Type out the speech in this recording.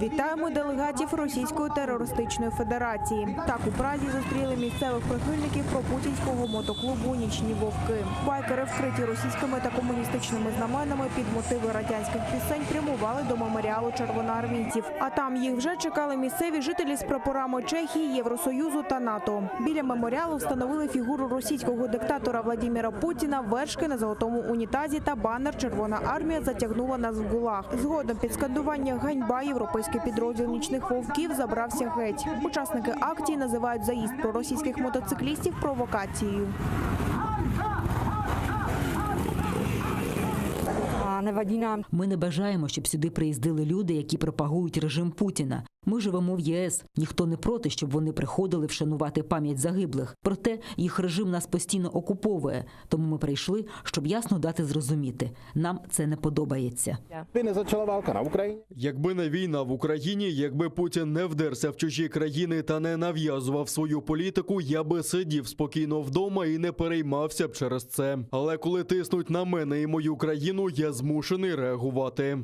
Вітаємо делегатів Російської терористичної федерації. Так у Празі зустріли місцевих прихильників пропутінського мотоклубу «Нічні вовки». Байкери, вкриті російськими та комуністичними знаменами під мотиви радянських пісень, прямували до меморіалу червоноармійців. А там їх вже чекали місцеві жителі з прапорами Чехії, Євросоюзу та НАТО. Біля меморіалу встановили фігуру російського диктатора Владимира Путіна, вершки на золотому унітазі та банер «Червона армія затягнула нас в ГУЛАГ». Згодом під скандування «Ганьба» європейський підрозділ «Нічних вовків» забрався геть. Учасники акції називають заїзд проросійських мотоциклістів провокацією. Ми не бажаємо, щоб сюди приїздили люди, які пропагують режим Путіна. Ми живемо в ЄС. Ніхто не проти, щоб вони приходили вшанувати пам'ять загиблих. Проте їх режим нас постійно окуповує. Тому ми прийшли, щоб ясно дати зрозуміти. Нам це не подобається. Якби не війна в Україні, якби Путін не вдерся в чужі країни та не нав'язував свою політику, я би сидів спокійно вдома і не переймався б через це. Але коли тиснуть на мене і мою країну, я змушений реагувати.